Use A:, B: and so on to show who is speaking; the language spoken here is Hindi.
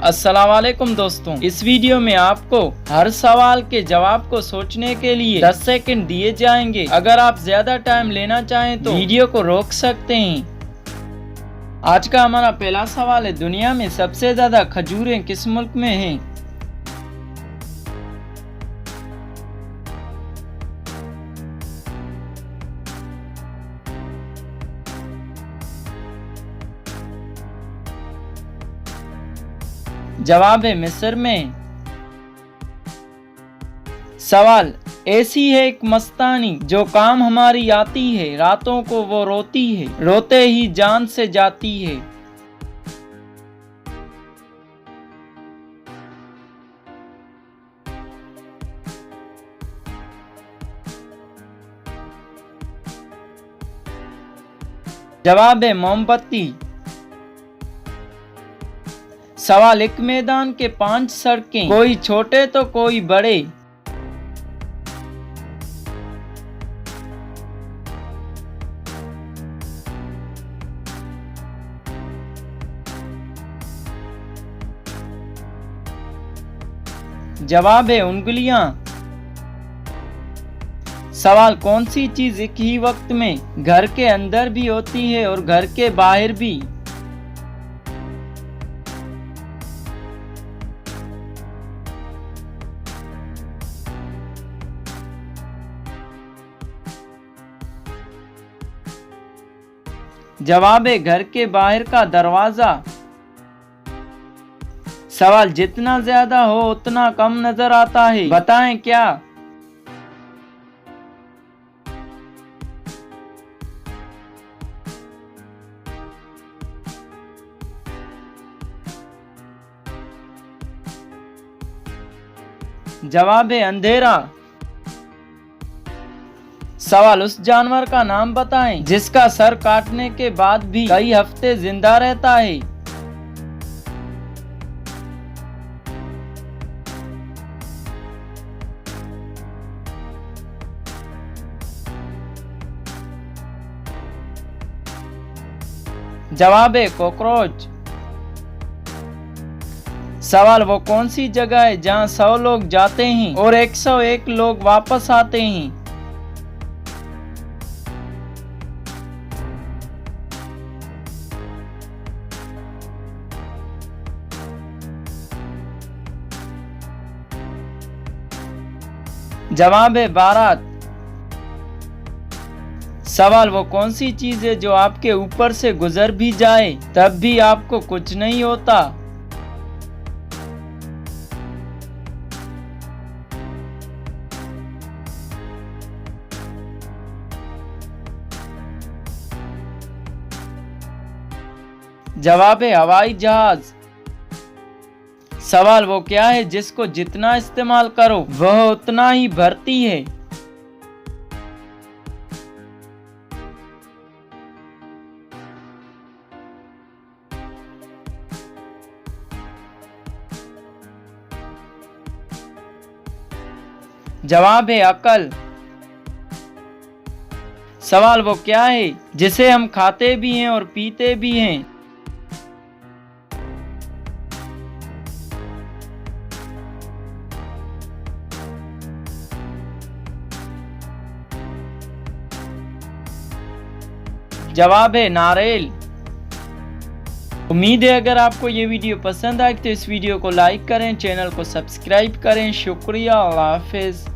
A: अस्सलामुअलैकुम दोस्तों, इस वीडियो में आपको हर सवाल के जवाब को सोचने के लिए 10 सेकंड दिए जाएंगे। अगर आप ज्यादा टाइम लेना चाहें तो वीडियो को रोक सकते हैं। आज का हमारा पहला सवाल है, दुनिया में सबसे ज्यादा खजूरें किस मुल्क में हैं? जवाब है मिस्र में। सवाल, ऐसी है एक मस्तानी जो काम हमारी आती है, रातों को वो रोती है, रोते ही जान से जाती है। जवाब है मोमबत्ती। सवाल, एक मैदान के 5 सड़कें, कोई छोटे तो कोई बड़े। जवाब है उंगलियां। सवाल, कौन सी चीज एक ही वक्त में घर के अंदर भी होती है और घर के बाहर भी? जवाब है घर के बाहर का दरवाजा। सवाल, जितना ज्यादा हो उतना कम नजर आता है, बताएं क्या? जवाब है अंधेरा। सवाल, उस जानवर का नाम बताएं जिसका सर काटने के बाद भी कई हफ्ते जिंदा रहता है। जवाब है कॉकरोच। सवाल, वो कौन सी जगह है जहां 100 लोग जाते हैं और 101 लोग वापस आते हैं? जवाब है बारात। सवाल, वो कौन सी चीज है जो आपके ऊपर से गुजर भी जाए तब भी आपको कुछ नहीं होता? जवाब है हवाई जहाज। सवाल, वो क्या है जिसको जितना इस्तेमाल करो वह उतना ही भरती है? जवाब है अकल। सवाल, वो क्या है जिसे हम खाते भी हैं और पीते भी हैं? जवाब है नारियल। उम्मीद है अगर आपको ये वीडियो पसंद आए तो इस वीडियो को लाइक करें, चैनल को सब्सक्राइब करें। शुक्रिया, अल्लाह हाफिज।